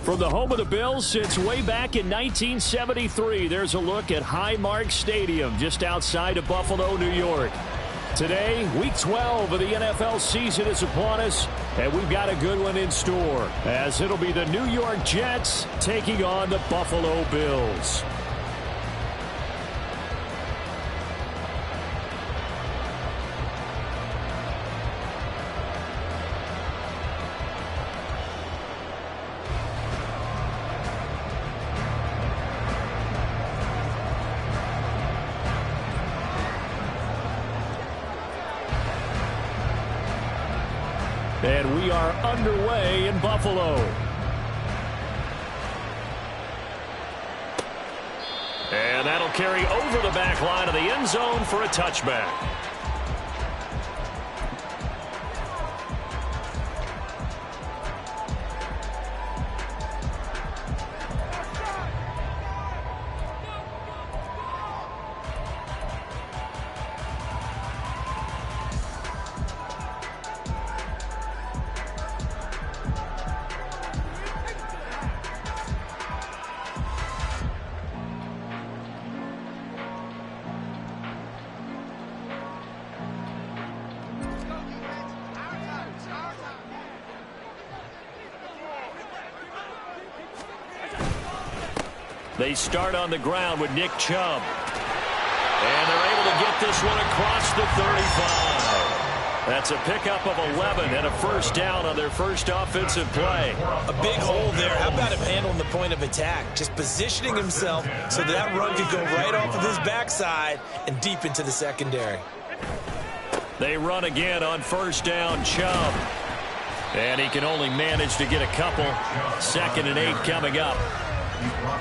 From the home of the Bills since way back in 1973, there's a look at Highmark Stadium just outside of Buffalo, New York. Today, Week 12 of the NFL season is upon us, and we've got a good one in store, as it'll be the New York Jets taking on the Buffalo Bills. And we are underway in Buffalo. And that'll carry over the back line of the end zone for a touchback. They start on the ground with Nick Chubb. And they're able to get this one across the 35. That's a pickup of 11 and a first down on their first offensive play. A big hole there. How about him handling the point of attack? Just positioning himself so that run could go right off of his backside and deep into the secondary. They run again on first down, Chubb. And he can only manage to get a couple. 2nd and 8 coming up.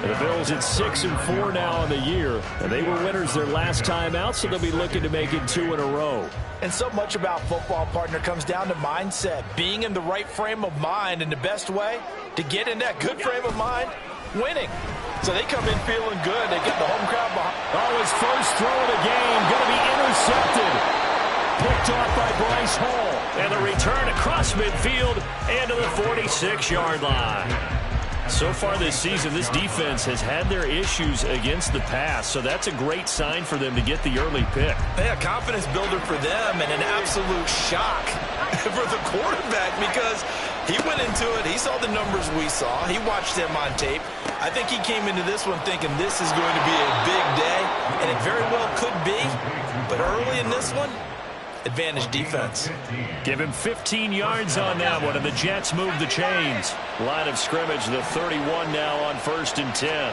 The Bills at 6-4 now on the year. And they were winners their last time out, so they'll be looking to make it 2 in a row. And so much about football, partner, comes down to mindset. Being in the right frame of mind, and the best way to get in that good frame of mind, winning. So they come in feeling good. They get the home crowd behind. Oh, his first throw of the game going to be intercepted. Picked off by Bryce Hall. And the return across midfield and to the 46-yard line. So far this season, this defense has had their issues against the pass, so that's a great sign for them to get the early pick. Yeah, confidence builder for them and an absolute shock for the quarterback because he went into it. He saw the numbers we saw. He watched them on tape. I think he came into this one thinking this is going to be a big day, and it very well could be. But early in this one, advantage defense. Give him 15 yards on that one, and the Jets move the chains. Line of scrimmage, the 31 now on 1st and 10.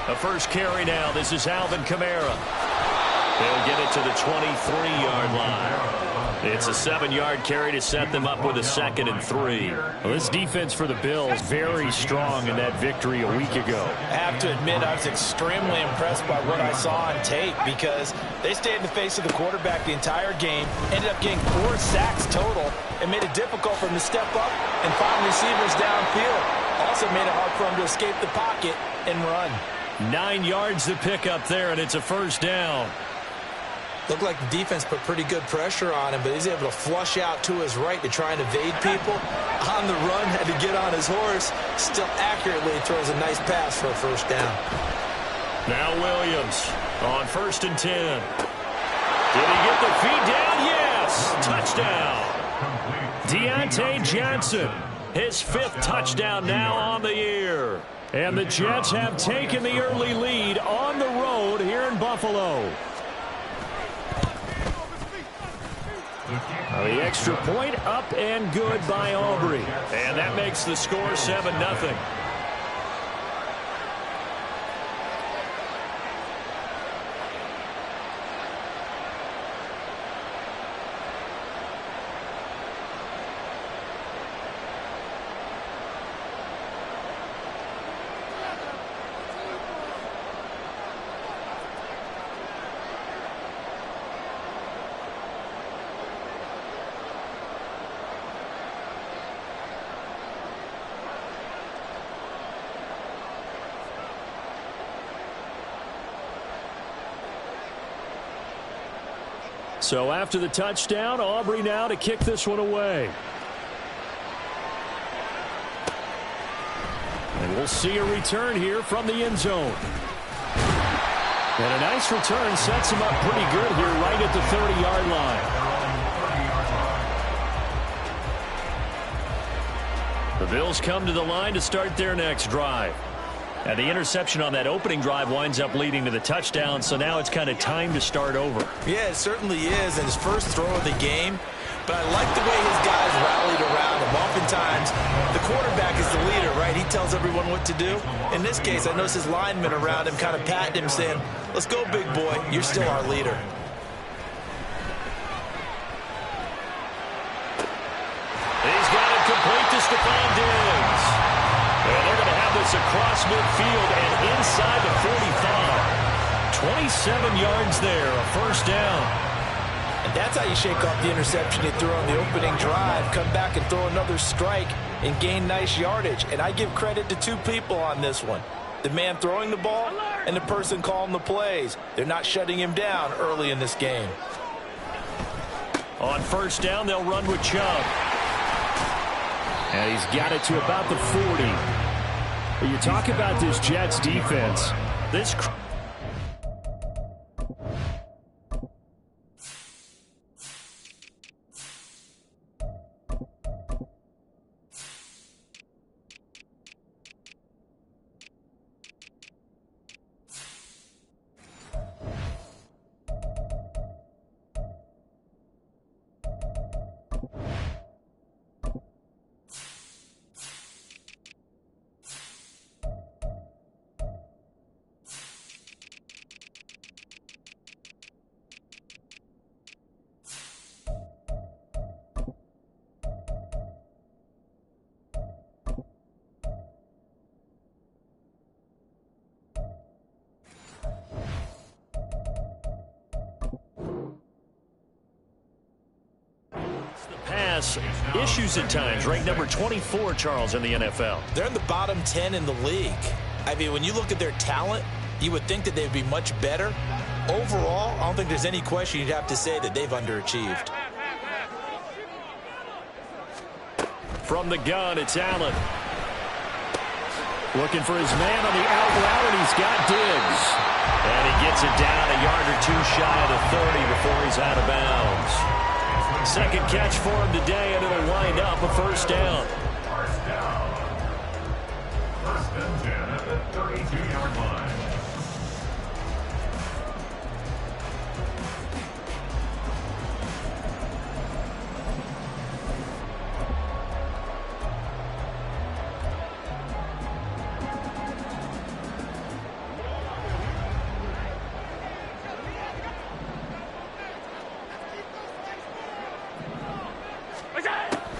A first carry now. This is Alvin Kamara. They'll get it to the 23-yard line. It's a 7-yard carry to set them up with a 2nd and 3. Well, this defense for the Bills very strong in that victory a week ago. I have to admit I was extremely impressed by what I saw on tape because they stayed in the face of the quarterback the entire game, ended up getting 4 sacks total, and made it difficult for him to step up and find receivers downfield. Also made it hard for him to escape the pocket and run. 9 yards to pick up there, and it's a first down. Looked like the defense put pretty good pressure on him, but he's able to flush out to his right to try and evade people. On the run, had to get on his horse. Still accurately throws a nice pass for a first down. Now Williams on 1st and 10. Did he get the feed down? Yes! Touchdown! Deontay Johnson, his 5th touchdown now on the year. And the Jets have taken the early lead on the road here in Buffalo. The extra point up and good by Aubrey. And that makes the score 7-0. So after the touchdown, Aubrey now to kick this one away. And we'll see a return here from the end zone. And a nice return sets him up pretty good here right at the 30-yard line. The Bills come to the line to start their next drive. And the interception on that opening drive winds up leading to the touchdown, so now it's kind of time to start over. Yeah, it certainly is, and his first throw of the game. But I like the way his guys rallied around him. Oftentimes, the quarterback is the leader, right? He tells everyone what to do. In this case, I noticed his linemen around him kind of patting him, saying, let's go, big boy. You're still our leader. He's got it complete to Stephon Diggs. And they're going to have this across midfield and inside the 45. 27 yards there, a first down. And that's how you shake off the interception he threw on the opening drive. Come back and throw another strike and gain nice yardage. And I give credit to two people on this one. The man throwing the ball and the person calling the plays. They're not shutting him down early in this game. On first down, they'll run with Chubb. And he's got it to about the 40. When you talk about this Jets defense, this... Issues at times, ranked number 24, Charles, in the NFL. They're in the bottom 10 in the league. I mean, when you look at their talent, you would think that they'd be much better. Overall, I don't think there's any question you'd have to say that they've underachieved. From the gun, it's Allen. Looking for his man on the out route, and he's got Diggs. And he gets it down a yard or two shy of the 30 before he's out of bounds. Second catch for him today, and it'll wind up a first down. First down. First and 10 at the 32-yard line.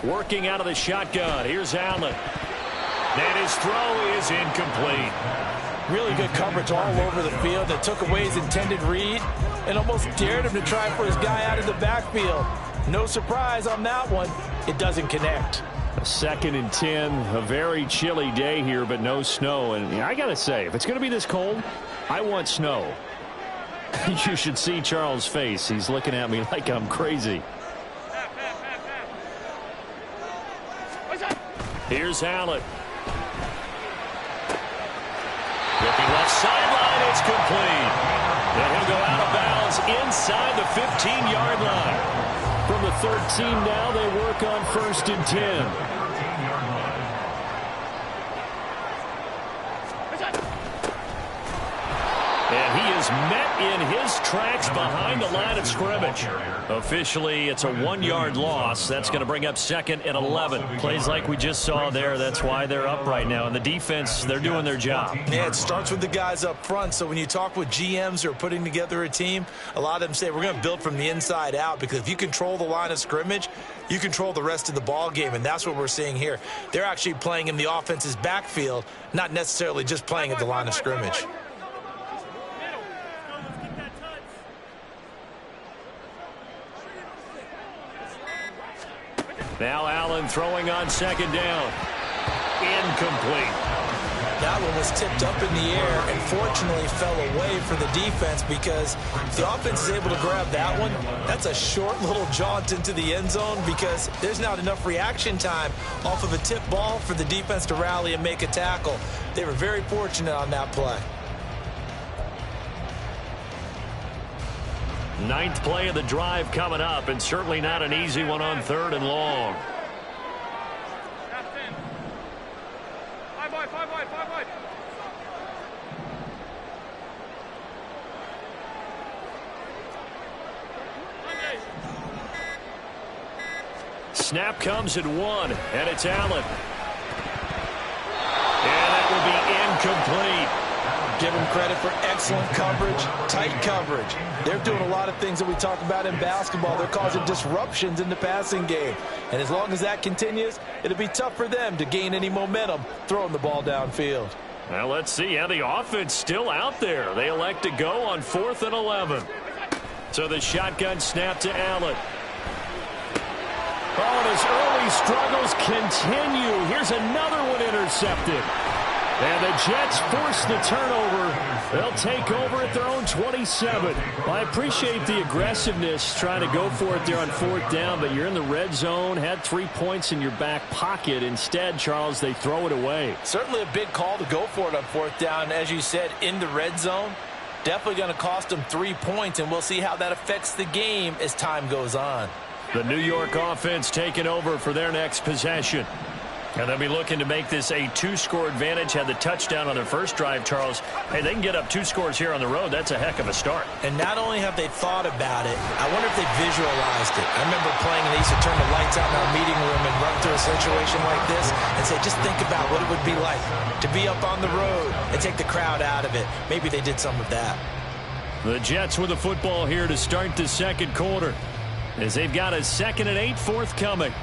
Working out of the shotgun. Here's Allen. And his throw is incomplete. Really good coverage all over the field. They took away his intended read and almost dared him to try for his guy out of the backfield. No surprise on that one. It doesn't connect. A 2nd and 10. A very chilly day here, but no snow. And I got to say, if it's going to be this cold, I want snow. You should see Charles' face. He's looking at me like I'm crazy. Here's Allen. Looking left sideline, it's complete. And he'll go out of bounds inside the 15-yard line. From the 13 now, they work on 1st and 10. And he is met in his tracks behind the line of scrimmage. Officially, it's a 1-yard loss. That's going to bring up 2nd and 11. Plays like we just saw there. That's why they're up right now. And the defense, they're doing their job. Yeah, it starts with the guys up front. So when you talk with GMs who are putting together a team, a lot of them say we're going to build from the inside out, because if you control the line of scrimmage, you control the rest of the ball game. And that's what we're seeing here. They're actually playing in the offense's backfield, not necessarily just playing at the line of scrimmage. Now Allen throwing on 2nd down. Incomplete. That one was tipped up in the air and fortunately fell away for the defense, because if the offense is able to grab that one, that's a short little jaunt into the end zone, because there's not enough reaction time off of a tip ball for the defense to rally and make a tackle. They were very fortunate on that play. Ninth play of the drive coming up, and certainly not an easy one on 3rd and long. Snap comes at 1, and it's Allen. And that will be incomplete. Give them credit for excellent coverage, tight coverage. They're doing a lot of things that we talk about in basketball. They're causing disruptions in the passing game. And as long as that continues, it'll be tough for them to gain any momentum throwing the ball downfield. Well, let's see how the offense still out there. They elect to go on 4th and 11. So the shotgun snap to Allen. Oh, and his early struggles continue. Here's another one intercepted. And the Jets force the turnover. They'll take over at their own 27. Well, I appreciate the aggressiveness trying to go for it there on 4th down, but you're in the red zone, had 3 points in your back pocket. Instead, Charles, they throw it away. Certainly a big call to go for it on 4th down. As you said, in the red zone, definitely going to cost them 3 points, and we'll see how that affects the game as time goes on. The New York offense taking over for their next possession. And they'll be looking to make this a 2-score advantage. Had the touchdown on their first drive, Charles. Hey, they can get up 2 scores here on the road. That's a heck of a start. And not only have they thought about it, I wonder if they visualized it. I remember playing, and they used to turn the lights out in our meeting room and run through a situation like this and say, just think about what it would be like to be up on the road and take the crowd out of it. Maybe they did some of that. The Jets with the football here to start the second quarter, as they've got a 2nd and 8 forthcoming.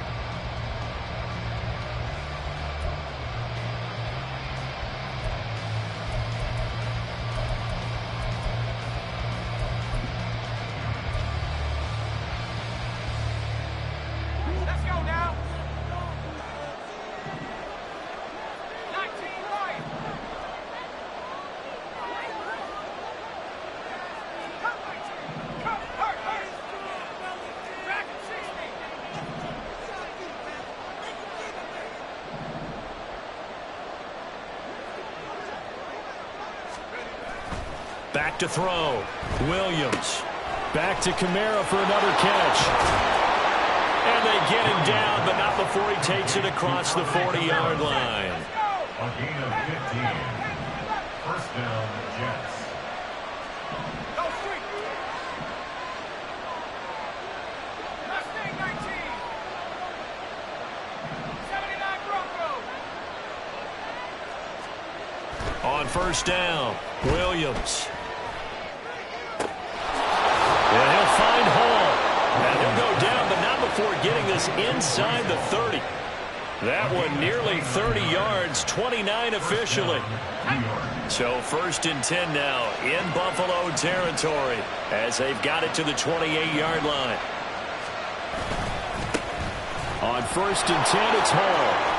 Back to throw. Williams. Back to Kamara for another catch. And they get him down, but not before he takes it across the 40-yard line. A gain of 15. First down, Jets. On first down, Williams. And he'll find Hall. And he'll go down, but not before getting this inside the 30. That one nearly 30 yards, 29 officially. So 1st and 10 now in Buffalo territory as they've got it to the 28-yard line. On 1st and 10, it's Hall.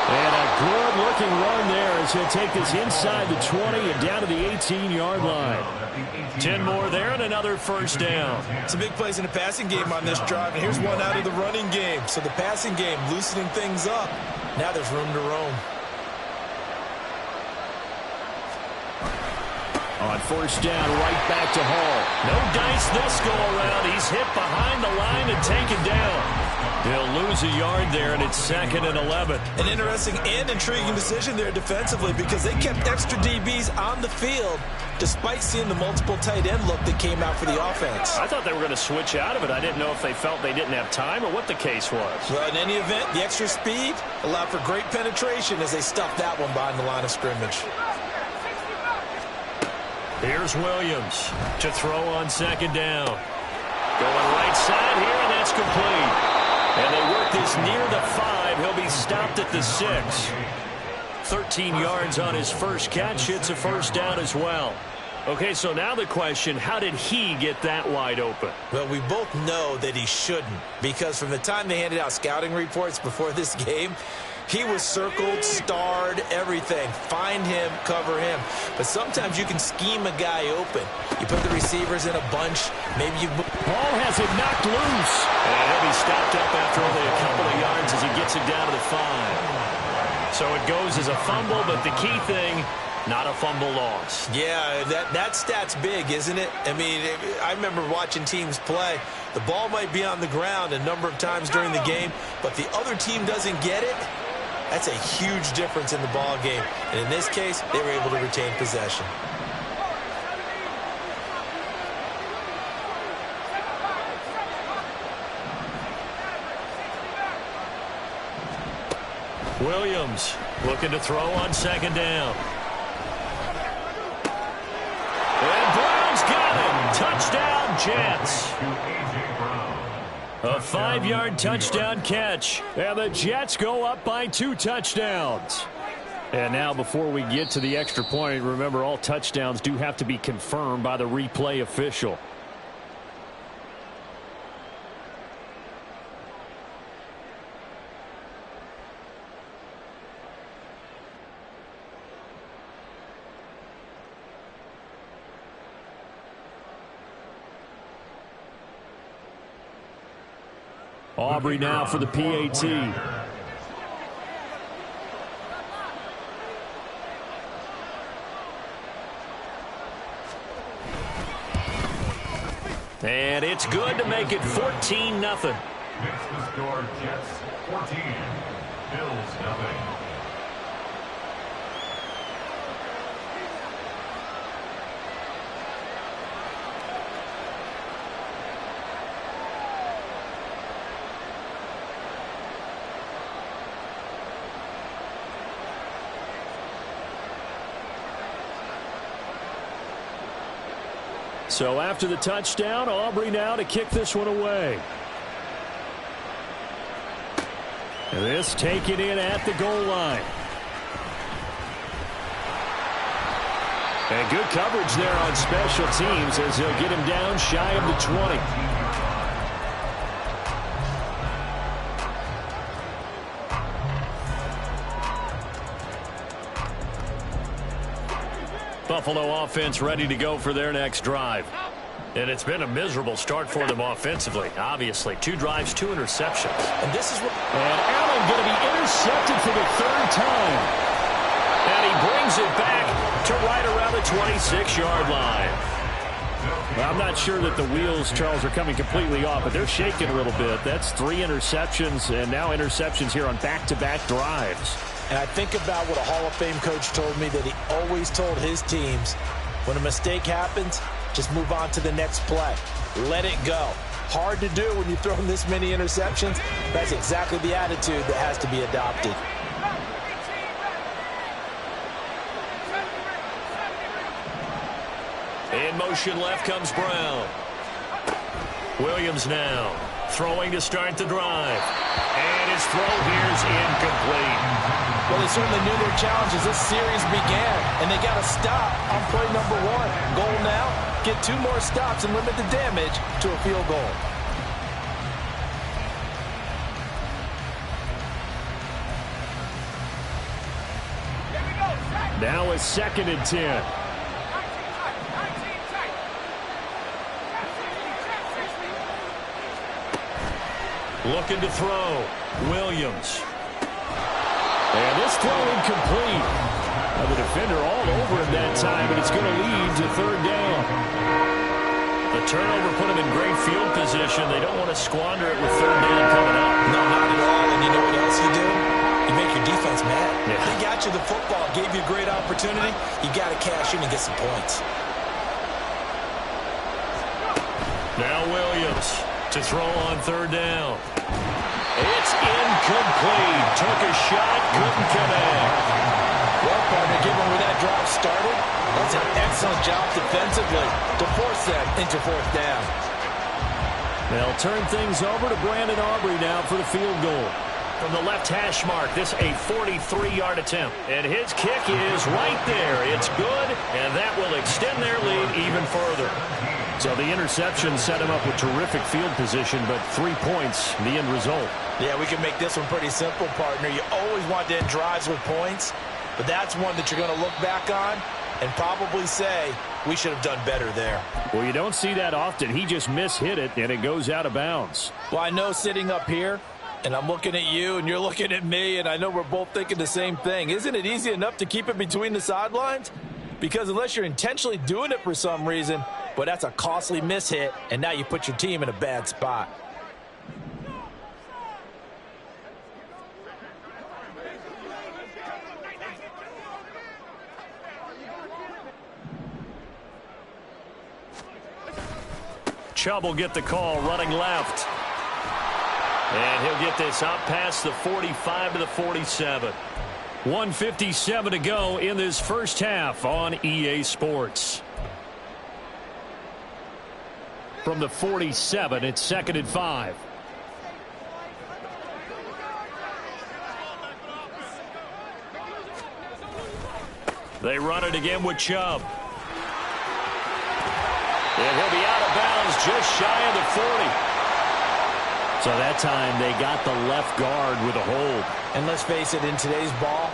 And a good-looking run there as he'll take this inside the 20 and down to the 18-yard line. 10 more there and another first down. Some big plays in the passing game on this drive, and here's one out of the running game. So the passing game loosening things up. Now there's room to roam. On first down, right back to Hall. No dice this go-around. He's hit behind the line and taken down. They'll lose a yard there, and it's 2nd and 11. An interesting and intriguing decision there defensively, because they kept extra DBs on the field despite seeing the multiple tight end look that came out for the offense. I thought they were going to switch out of it. I didn't know if they felt they didn't have time or what the case was. Well, in any event, the extra speed allowed for great penetration as they stuffed that one behind the line of scrimmage. Here's Williams to throw on 2nd down. Going right side here, and that's complete. And they work this near the 5. He'll be stopped at the 6. 13 yards on his first catch. It's a first down as well. Okay, so now the question, how did he get that wide open? Well, we both know that he shouldn't, because from the time they handed out scouting reports before this game, he was circled, starred, everything. Find him, cover him. But sometimes you can scheme a guy open. You put the receivers in a bunch. Maybe you... Ball has it knocked loose. And he'll be stopped up after only a couple of yards as he gets it down to the 5. So it goes as a fumble, but the key thing, not a fumble loss. Yeah, that stat's big, isn't it? I mean, I remember watching teams play. The ball might be on the ground a number of times during the game, but the other team doesn't get it. That's a huge difference in the ball game. And in this case, they were able to retain possession. Williams looking to throw on second down. And Brown's got him. Touchdown, Jets. A 5-yard touchdown catch. And the Jets go up by 2 touchdowns. And now before we get to the extra point, remember all touchdowns do have to be confirmed by the replay official. Aubrey now for the PAT. And it's good to make it 14-0. Next to score, Jets 14, Bills nothing. So after the touchdown, Aubrey now to kick this one away. And this taken in at the goal line. And good coverage there on special teams as they'll get him down shy of the 20. Buffalo offense ready to go for their next drive. And it's been a miserable start for them offensively, obviously. 2 drives, 2 interceptions. And this is what... And Allen going to be intercepted for the 3rd time. And he brings it back to right around the 26-yard line. Well, I'm not sure that the wheels, Charles, are coming completely off, but they're shaking a little bit. That's 3 interceptions, and now interceptions here on back-to-back drives. And I think about what a Hall of Fame coach told me, that he always told his teams, when a mistake happens, just move on to the next play. Let it go. Hard to do when you throw this many interceptions. That's exactly the attitude that has to be adopted. In motion left comes Brown. Williams now throwing to start the drive. And his throw here is incomplete. Well, they certainly knew their challenge as this series began, and they got to stop on play number 1. Goal now, get 2 more stops and limit the damage to a field goal. Now a 2nd and 10. Looking to throw. Williams. And this throw incomplete. Now the defender all over him that time, but it's going to lead to 3rd down. The turnover put him in great field position. They don't want to squander it with 3rd down coming up. No, not at all. And you know what else you do? You make your defense mad. Yeah. They got you the football, gave you a great opportunity. You got to cash in and get some points. Now Williams to throw on 3rd down. It's incomplete. Took a shot, couldn't connect. Well, partner, given where that drive started, that's an excellent job defensively to force them into 4th down. They'll turn things over to Brandon Aubrey now for the field goal. from the left hash mark. This a 43-yard attempt. And his kick is right there. It's good, and that will extend their lead even further. So the interception set him up with terrific field position, but 3 points, the end result. Yeah, we can make this one pretty simple, partner. You always want to end drives with points, but that's one that you're going to look back on and probably say, we should have done better there. Well, you don't see that often. He just mishit it, and it goes out of bounds. Well, I know sitting up here, and I'm looking at you, and you're looking at me, and I know we're both thinking the same thing. Isn't it easy enough to keep it between the sidelines? Because unless you're intentionally doing it for some reason, but that's a costly mishit, and now you put your team in a bad spot. Chubb will get the call, running left. And he'll get this out past the 45 to the 47. 1:57 to go in this first half on EA Sports. From the 47, it's 2nd and 5. They run it again with Chubb. And he'll be out of bounds just shy of the 40. So that time they got the left guard with a hold. And let's face it, in today's ball,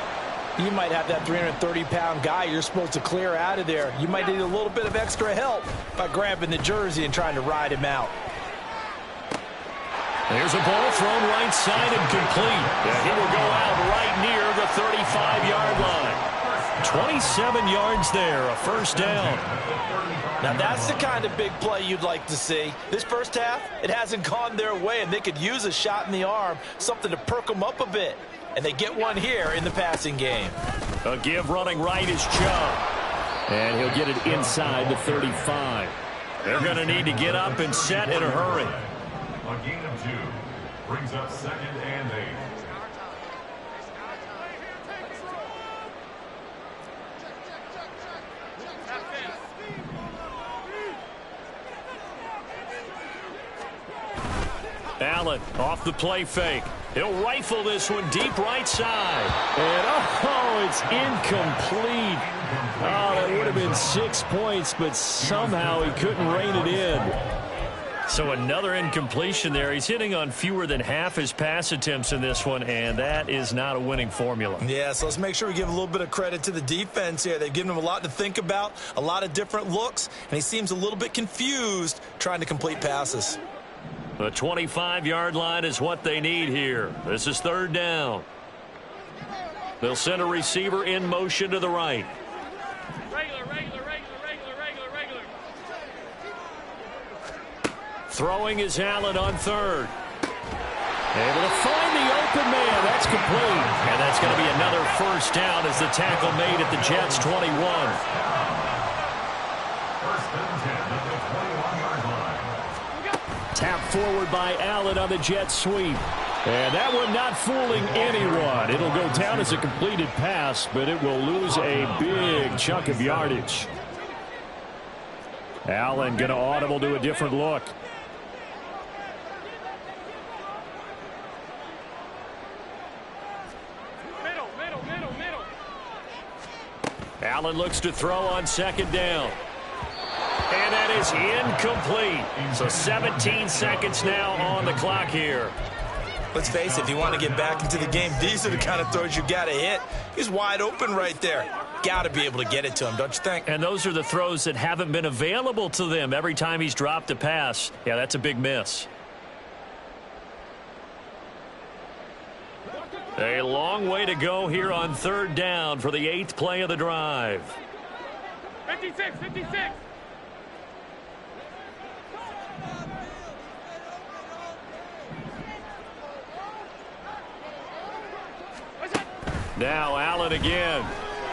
you might have that 330-pound guy you're supposed to clear out of there. You might need a little bit of extra help by grabbing the jersey and trying to ride him out. There's a ball thrown right side and complete. Yeah, he will go out right near the 35-yard line. 27 yards there, a first down. Now that's the kind of big play you'd like to see. This first half, it hasn't gone their way, and they could use a shot in the arm, something to perk them up a bit. And they get one here in the passing game. A give running right is Chubb. And he'll get it inside the 35. They're going to need to get up and set in a hurry. A gain of 2 brings up 2nd and 8. Allen off the play fake. He'll rifle this one deep right side. And oh, it's incomplete. Oh, that would have been 6 points, but somehow he couldn't rein it in. So another incompletion there. He's hitting on fewer than half his pass attempts in this one, and that is not a winning formula. Yeah, so let's make sure we give a little bit of credit to the defense here. They've given him a lot to think about, a lot of different looks, and he seems a little bit confused trying to complete passes. The 25-yard line is what they need here. This is 3rd down. They'll send a receiver in motion to the right. Regular. Throwing is Allen on 3rd. Able to find the open man. That's complete. And that's going to be another first down as the tackle made at the Jets' 21. First and 10 at the 21-yard line. Tap forward by Allen on the jet sweep. And that one not fooling anyone. It'll go down as a completed pass, but it will lose a big chunk of yardage. Allen going to audible to a different look. Middle. Allen looks to throw on 2nd down. And that is incomplete. So 17 seconds now on the clock here. Let's face it, if you want to get back into the game, these are the kind of throws you got to hit. He's wide open right there. Got to be able to get it to him, don't you think? And those are the throws that haven't been available to them every time he's dropped a pass. Yeah, that's a big miss. A long way to go here on 3rd down for the 8th play of the drive. 56. Now Allen again.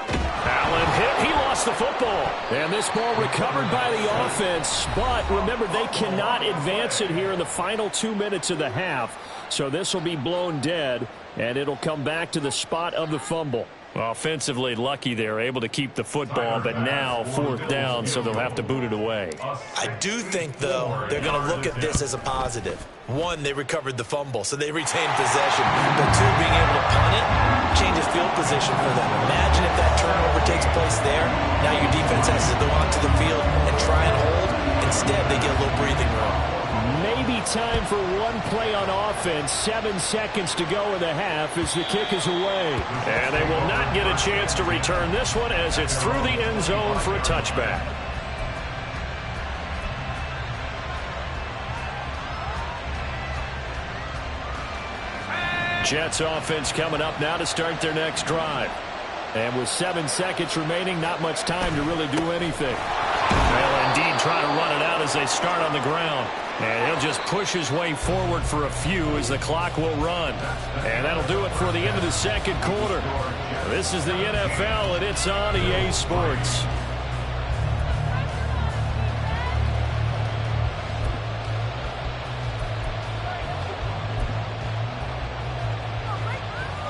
Allen hit. He lost the football. And this ball recovered by the offense. But remember, they cannot advance it here in the final 2 minutes of the half. So this will be blown dead, and it'll come back to the spot of the fumble. Offensively lucky they're able to keep the football, but now 4th down, so they'll have to boot it away. I do think, though, they're going to look at this as a positive. One, they recovered the fumble, so they retained possession. But two, being able to punt it changes field position for them. Imagine if that turnover takes place there. Now your defense has to go onto the field and try and hold. Instead, they get a little breathing room. Maybe time for one play on offense. 7 seconds to go in the half as the kick is away. And they will not get a chance to return this one as it's through the end zone for a touchback. Jets offense coming up now to start their next drive. And with 7 seconds remaining, not much time to really do anything. They'll indeed try to run it out as they start on the ground. And he'll just push his way forward for a few as the clock will run. And that'll do it for the end of the second quarter. This is the NFL, and it's on EA Sports.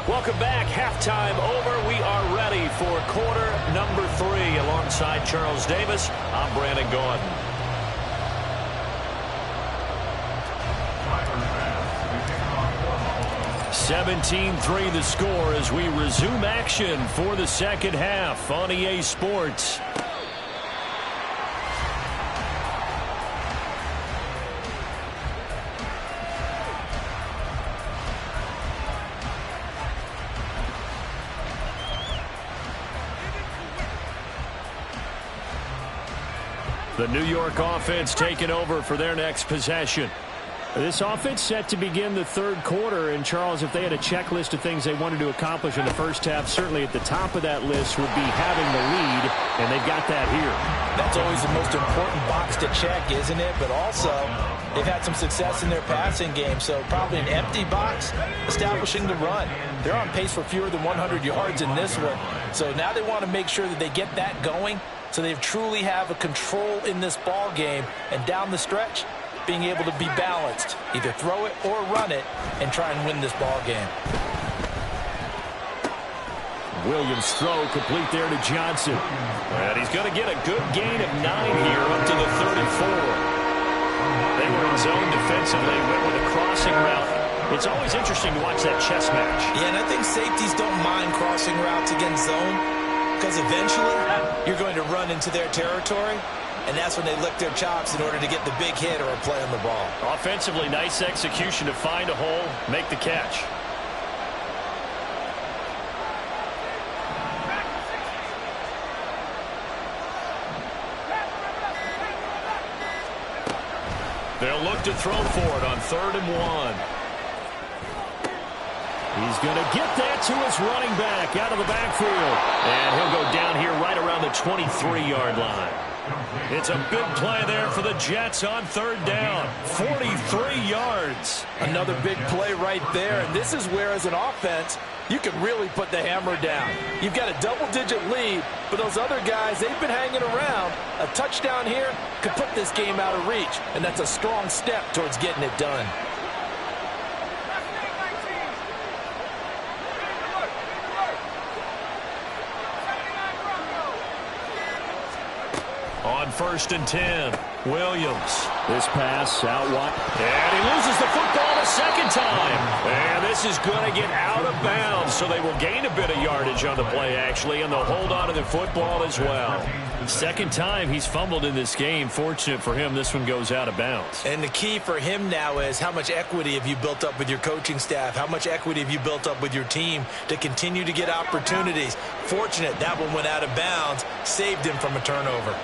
Welcome back. Halftime over. We are ready for quarter number 3. Alongside Charles Davis, I'm Brandon Gordon. 17-3 the score as we resume action for the second half on EA Sports. The New York offense taking over for their next possession. This offense set to begin the third quarter, and Charles, if they had a checklist of things they wanted to accomplish in the first half, certainly at the top of that list would be having the lead, and they've got that here. That's always the most important box to check, isn't it? But also, they've had some success in their passing game, so probably an empty box establishing the run. They're on pace for fewer than 100 yards in this one, so now they want to make sure that they get that going so they truly have a control in this ball game, and down the stretch, being able to be balanced, either throw it or run it, and try and win this ball game. Williams' throw complete there to Johnson. And he's going to get a good gain of 9 here up to the 34. They were in zone defensively, went with a crossing route. It's always interesting to watch that chess match. Yeah, and I think safeties don't mind crossing routes against zone because eventually you're going to run into their territory. And that's when they lick their chops in order to get the big hit or a play on the ball. Offensively, nice execution to find a hole, make the catch. They'll look to throw for it on 3rd and 1. He's going to get that to his running back out of the backfield. And he'll go down here right around the 23-yard line. It's a big play there for the Jets on 3rd down. 43 yards. Another big play right there. And this is where, as an offense, you can really put the hammer down. You've got a double-digit lead, but those other guys, they've been hanging around. A touchdown here could put this game out of reach, and that's a strong step towards getting it done. On 1st and 10, Williams. This pass out wide. And he loses the football a second time. And this is going to get out of bounds, so they will gain a bit of yardage on the play, actually, and they'll hold on to the football as well. Second time he's fumbled in this game. Fortunate for him, this one goes out of bounds. And the key for him now is how much equity have you built up with your coaching staff? How much equity have you built up with your team to continue to get opportunities? Fortunate that one went out of bounds, saved him from a turnover.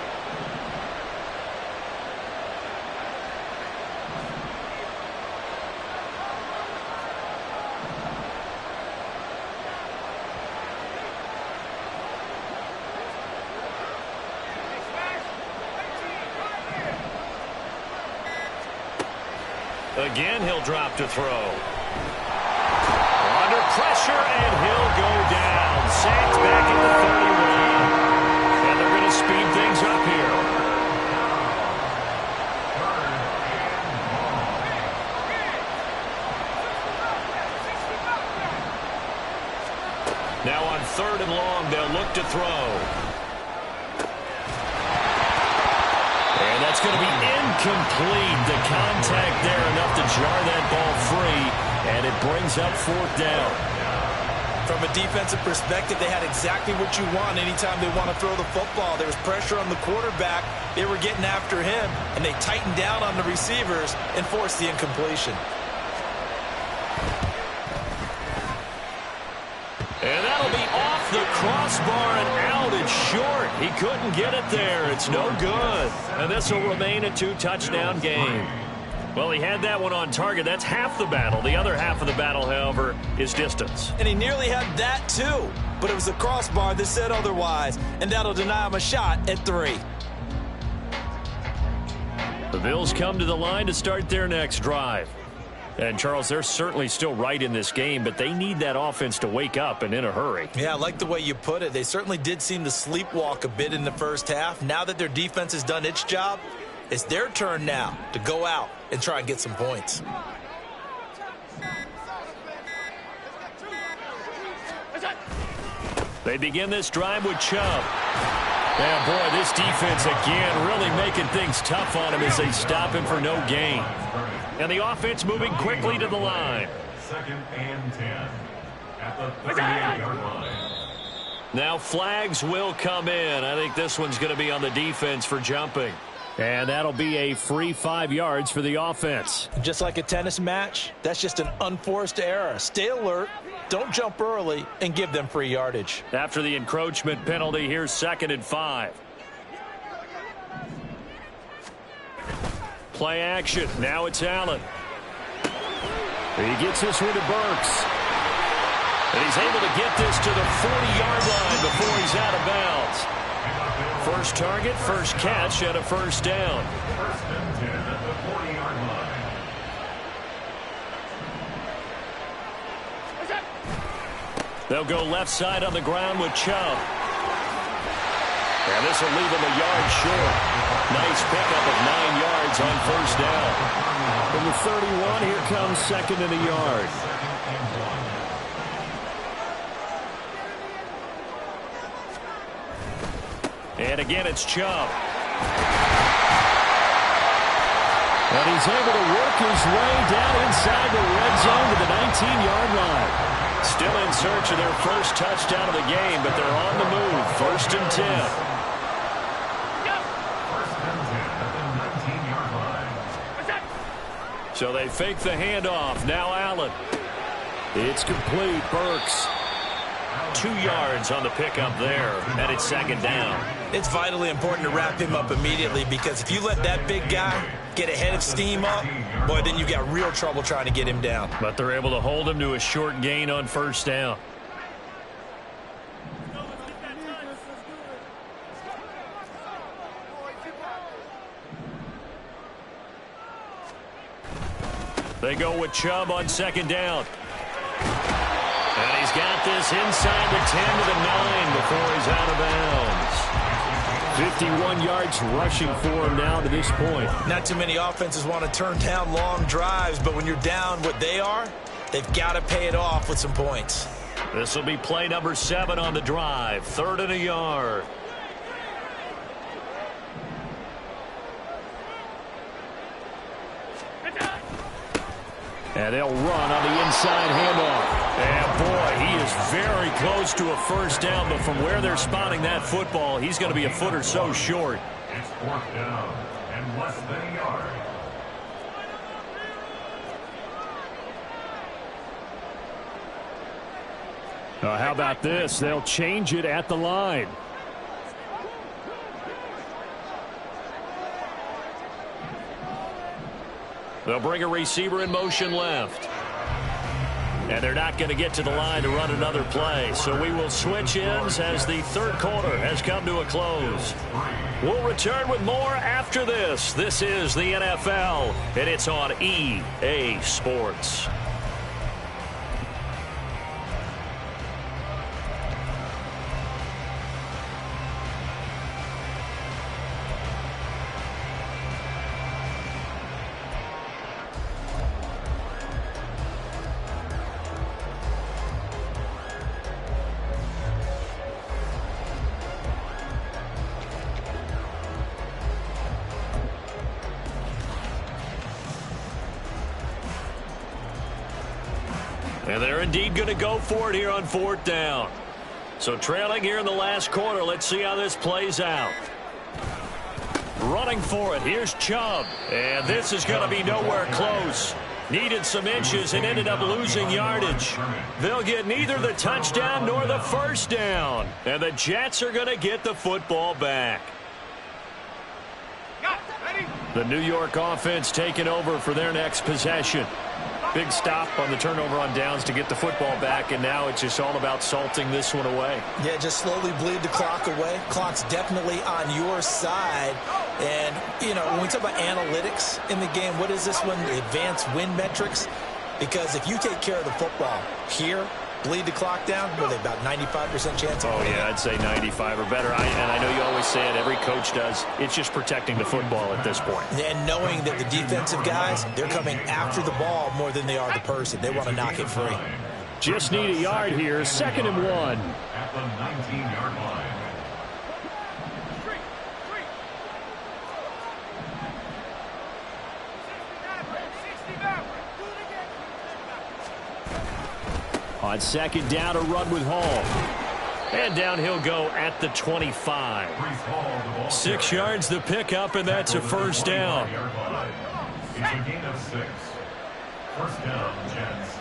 Again, he'll drop to throw. Under pressure, and he'll go down. Sacked back at the 31. And they're going to speed things up here. Now on 3rd and long, they'll look to throw. And that's going to be incomplete. The contact there enough to jar that ball free, and it brings up 4th down. From a defensive perspective, they had exactly what you want anytime they want to throw the football. There was pressure on the quarterback. They were getting after him, and they tightened down on the receivers and forced the incompletion. And that'll be off the crossbar and out. It's short. He couldn't get it there. It's no good. And this will remain a 2-touchdown game. Well, he had that one on target. That's half the battle. The other half of the battle, however, is distance. And he nearly had that, too. But it was the crossbar that said otherwise, and that'll deny him a shot at 3. The Bills come to the line to start their next drive. And, Charles, they're certainly still right in this game, but they need that offense to wake up and in a hurry. Yeah, I like the way you put it. They certainly did seem to sleepwalk a bit in the first half. Now that their defense has done its job, it's their turn now to go out and try and get some points. They begin this drive with Chubb. Yeah, boy, this defense again really making things tough on him as they stop him for no gain. And the offense moving quickly to the line. 2nd and 10 at the 38-yard line. Now flags will come in. I think this one's going to be on the defense for jumping. And that'll be a free 5 yards for the offense. Just like a tennis match, that's just an unforced error. Stay alert, don't jump early, and give them free yardage. After the encroachment penalty, here's 2nd and 5. Play action. Now it's Allen. He gets this one to Burks. And he's able to get this to the 40-yard line before he's out of bounds. First target, first catch, and a 1st down. 1st and 10 at the 40-yard line. They'll go left side on the ground with Chubb. And this will leave him a yard short. Nice pickup of 9 yards on 1st down. From the 31, here comes 2nd and a yard. And again, it's Chubb. And he's able to work his way down inside the red zone to the 19-yard line. Still in search of their first touchdown of the game, but they're on the move. 1st and 10. 1st and 10 at the 19-yard line. So they fake the handoff. Now Allen. It's complete. Burks. 2 yards on the pickup there, and it's 2nd down. It's vitally important to wrap him up immediately, because if you let that big guy get a head of steam up, boy, then you got real trouble trying to get him down. But they're able to hold him to a short gain on 1st down. They go with Chubb on 2nd down. And he's got this inside the 10 to the 9 before he's out of bounds. 51 yards rushing for him now to this point. Not too many offenses want to turn down long drives, but when you're down what they are, they've got to pay it off with some points. This will be play number 7 on the drive. 3rd and a yard. And they'll run on the inside handoff. And, boy, he is very close to a 1st down, but from where they're spotting that football, he's going to be a foot or so short. It's 4th down and less than a yard. How about this? They'll change it at the line. They'll bring a receiver in motion left. And they're not going to get to the line to run another play. So we will switch ends as the 3rd quarter has come to a close. We'll return with more after this. This is the NFL, and it's on EA Sports. And they're indeed going to go for it here on 4th down. So trailing here in the last quarter. Let's see how this plays out. Running for it. Here's Chubb. And this is going to be nowhere close. Needed some inches and ended up losing yardage. They'll get neither the touchdown nor the first down. And the Jets are going to get the football back. The New York offense taking over for their next possession. Big stop on the turnover on downs to get the football back, and now it's just all about salting this one away. Yeah, just slowly bleed the clock away. Clock's definitely on your side. And, you know, when we talk about analytics in the game, what is this one? The advanced win metrics? Because if you take care of the football here, bleed the clock down, with about 95% chance of winning. Yeah, I'd say 95 or better. And I know you always say it, every coach does. It's just protecting the football at this point. And knowing that the defensive guys, they're coming after the ball more than they are the person. They want to knock it free. Just need a yard here, 2nd and 1. At the 19-yard line. On 2nd down, a run with Hall. And down he'll go at the 25. 6 yards the pickup, and that's a first down. It's a gain of 6. First down, Jets.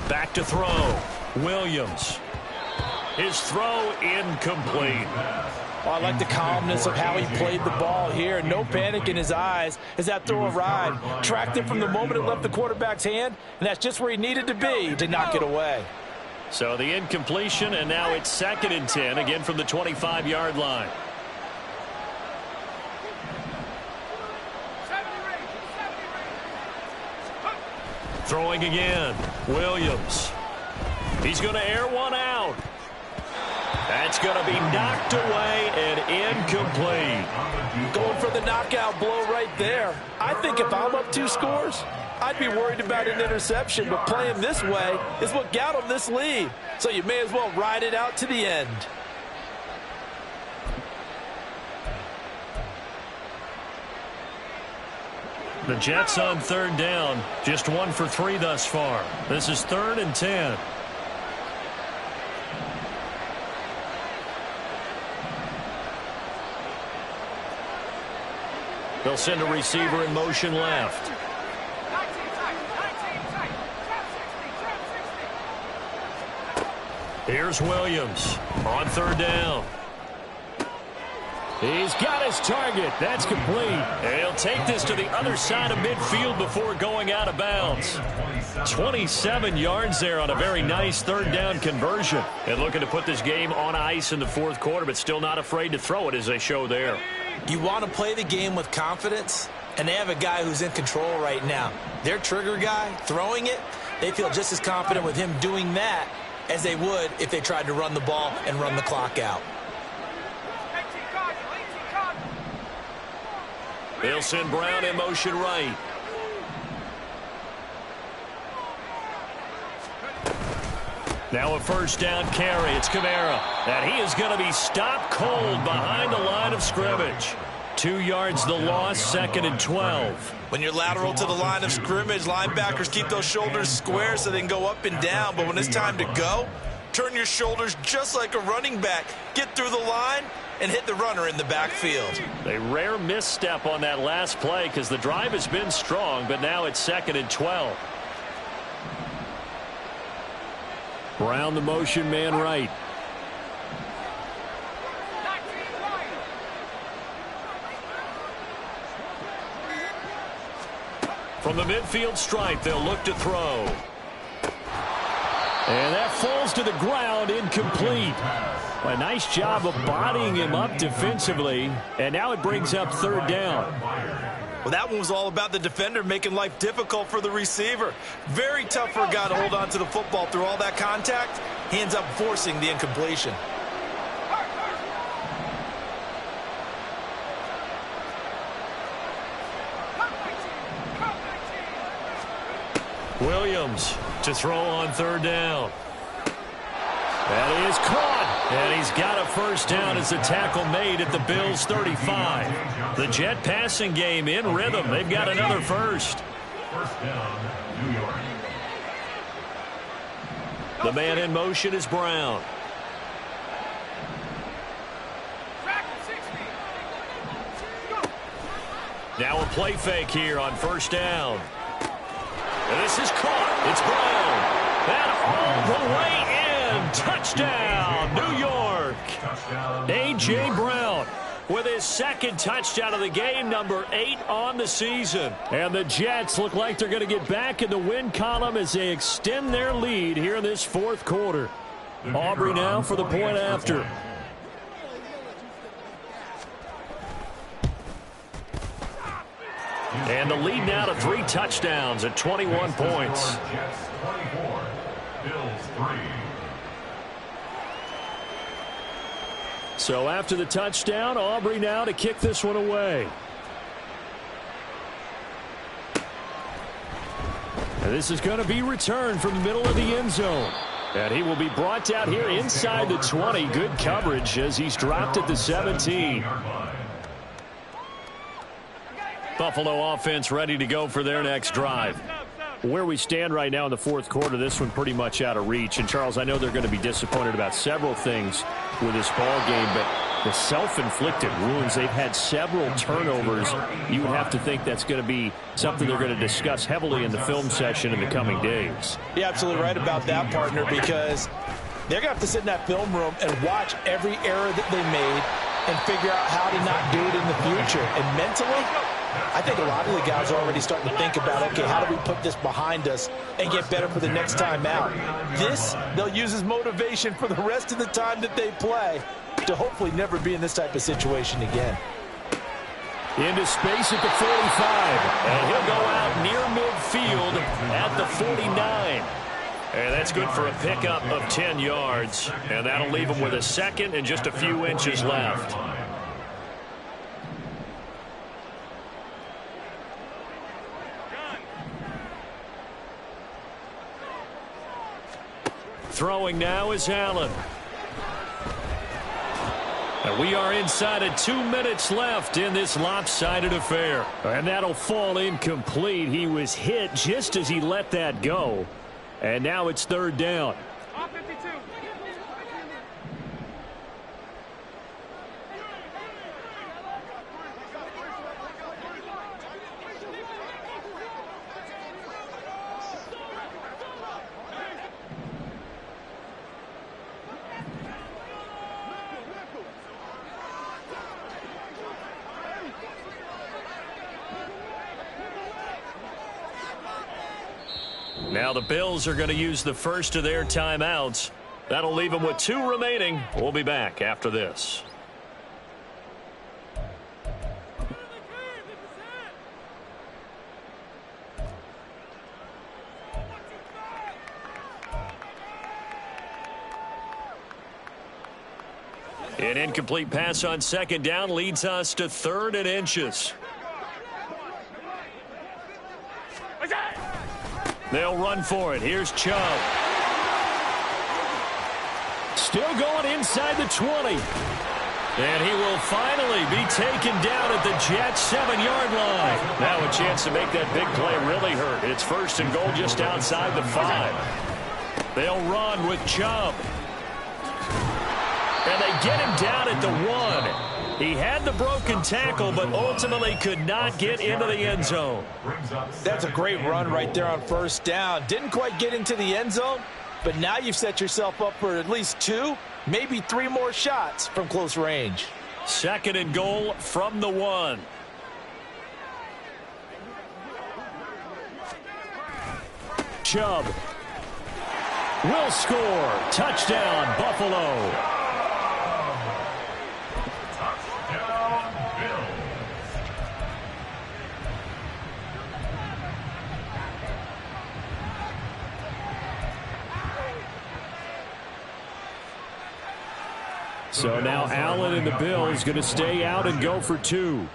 Back to throw. Williams. His throw incomplete. Well, I like the calmness of how he played the ball here. No panic in his eyes as that throw arrived. Tracked it from the moment it left the quarterback's hand, and that's just where he needed to be to knock it away. So the incompletion, and now it's 2nd and 10, again from the 25-yard line. Throwing again. Williams. He's going to air one out. That's going to be knocked away and incomplete. Going for the knockout blow right there. I think if I'm up 2 scores, I'd be worried about an interception, but playing this way is what got him this lead. So you may as well ride it out to the end. The Jets on 3rd down, just 1 for 3 thus far. This is 3rd and 10. They'll send a receiver in motion left. Here's Williams on 3rd down. He's got his target. That's complete. And he'll take this to the other side of midfield before going out of bounds. 27 yards there on a very nice 3rd down conversion. And looking to put this game on ice in the 4th quarter, but still not afraid to throw it as they show there. You want to play the game with confidence, and they have a guy who's in control right now. Their trigger guy throwing it, they feel just as confident with him doing that as they would if they tried to run the ball and run the clock out. They'll send Brown in motion right. Now a 1st down carry. It's Kamara. And he is going to be stopped cold behind the line of scrimmage. 2 yards the loss, 2nd and 12. When you're lateral to the line of scrimmage, linebackers keep those shoulders square so they can go up and down. But when it's time to go, turn your shoulders just like a running back. Get through the line and hit the runner in the backfield. A rare misstep on that last play because the drive has been strong, but now it's 2nd and 12. Brown the motion man right. From the midfield stripe, they'll look to throw. And that falls to the ground, incomplete. A nice job of bodying him up defensively. And now it brings up 3rd down. Well, that one was all about the defender making life difficult for the receiver. Very tough for a guy to hold on to the football through all that contact. He ends up forcing the incompletion. Williams to throw on 3rd down. That is caught. And he's got a first down as the tackle made at the Bills' 35. The Jet passing game in rhythm. They've got another first. First down, New York. The man in motion is Brown. Now a play fake here on first down. And this is caught. It's Brown. And all the way in. Touchdown, New York. A.J. Brown with his second touchdown of the game, number 8 on the season. And the Jets look like they're going to get back in the win column as they extend their lead here in this fourth quarter. Aubrey now for the point after. And the lead now to 3 touchdowns at 21 points. Jets 24, Bills 3. So after the touchdown, Aubrey now to kick this one away. And this is going to be returned from the middle of the end zone. And he will be brought down here inside the 20. Good coverage as he's dropped at the 17. Buffalo offense ready to go for their next drive. Where we stand right now in the fourth quarter, this one pretty much out of reach. And, Charles, I know they're going to be disappointed about several things with this ball game, but the self-inflicted wounds, they've had several turnovers. You would have to think that's going to be something they're going to discuss heavily in the film session in the coming days. You're absolutely right about that, partner, because they're going to have to sit in that film room and watch every error that they made and figure out how to not do it in the future. And mentally, I think a lot of the guys are already starting to think about, okay, how do we put this behind us and get better for the next time out? This, they'll use as motivation for the rest of the time that they play to hopefully never be in this type of situation again. Into space at the 45. And he'll go out near midfield at the 49. And that's good for a pickup of 10 yards. And that'll leave him with a second and just a few inches left. Throwing now is Allen. And we are inside of 2 minutes left in this lopsided affair. And that'll fall incomplete. He was hit just as he let that go. And now it's third down. Now the Bills are going to use the first of their timeouts. That'll leave them with 2 remaining. We'll be back after this. An incomplete pass on second down leads us to 3rd and inches. They'll run for it. Here's Chubb. Still going inside the 20. And he will finally be taken down at the Jets' 7-yard line. Now a chance to make that big play really hurt. It's 1st and goal just outside the 5. They'll run with Chubb. And they get him down at the 1. He had the broken tackle, but ultimately could not get into the end zone. That's a great run right there on first down. Didn't quite get into the end zone, but now you've set yourself up for at least 2, maybe 3 more shots from close range. 2nd and goal from the 1. Chubb will score. Touchdown, Buffalo. So now Allen and the Bills going to stay out and go for 2.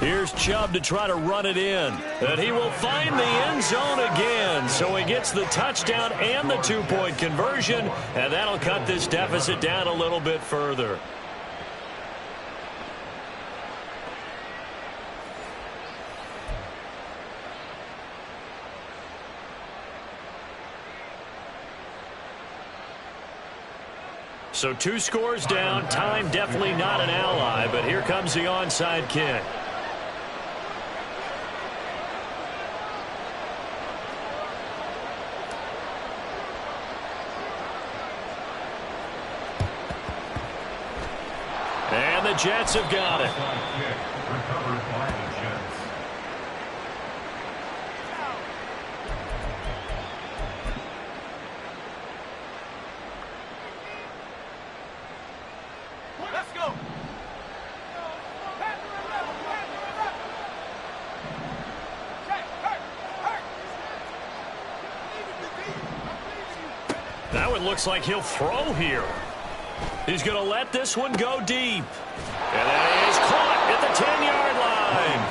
Here's Chubb to try to run it in. And he will find the end zone again. So he gets the touchdown and the two-point conversion. And that'll cut this deficit down a little bit further. So 2 scores down. Time definitely not an ally, but here comes the onside kick. And the Jets have got it. Recovered by the Jets. Let's go. Now it looks like he'll throw here. He's going to let this one go deep. And that is caught at the 10-yard line.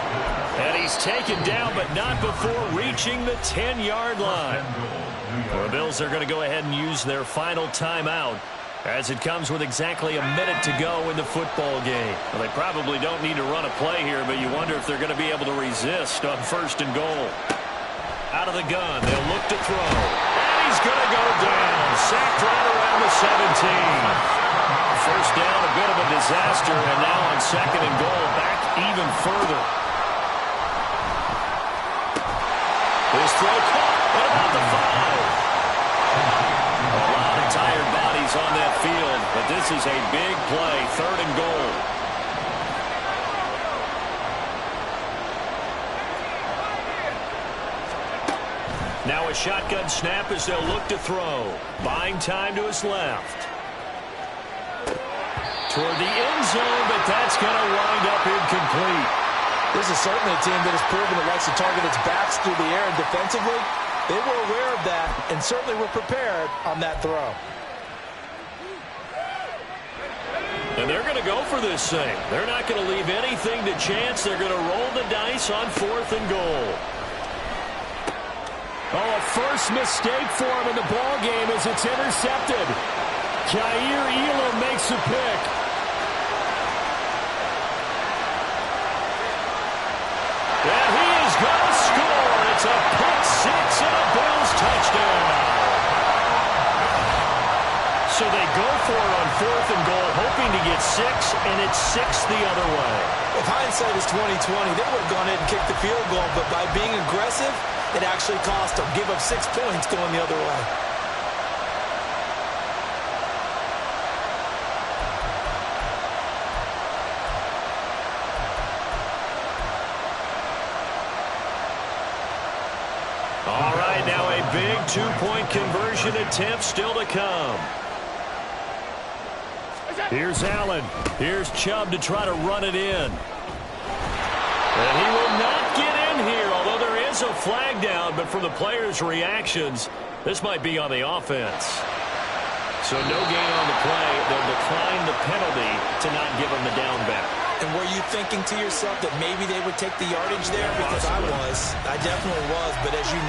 And he's taken down, but not before reaching the 10-yard line. The Bills are going to go ahead and use their final timeout as it comes with exactly a minute to go in the football game. Well, they probably don't need to run a play here, but you wonder if they're going to be able to resist on 1st and goal. Out of the gun, they'll look to throw. And he's going to go down. Sacked right around the 17. First down, a bit of a disaster, and now on 2nd and goal, back even further. His throw caught at about the 5. A lot of tired bodies on that field, but this is a big play, 3rd and goal. Now a shotgun snap as they'll look to throw. Buying time to his left. Toward the end zone, but that's going to wind up incomplete. This is certainly a team that has proven it likes to target its backs through the air, and defensively, they were aware of that and certainly were prepared on that throw. And they're going to go for this thing. They're not going to leave anything to chance. They're going to roll the dice on 4th and goal. Oh, a first mistake for him in the ball game as it's intercepted. Jair Elam makes a pick. And he is going to score. It's a pick 6 and a Bills touchdown. So they go for it on 4th and goal, hoping to get 6, and it's 6 the other way. If hindsight is 20/20, they would have gone ahead and kicked the field goal, but by being aggressive, it actually cost them. Give up 6 points going the other way. All right, now a big 2-point conversion attempt still to come. Here's Allen. Here's Chubb to try to run it in. And he will not get in here, although there is a flag down, but from the players' reactions, this might be on the offense. So no gain on the play. They'll decline the penalty to not give him the down back. And were you thinking to yourself that maybe they would take the yardage there? Because I definitely was. But as you know,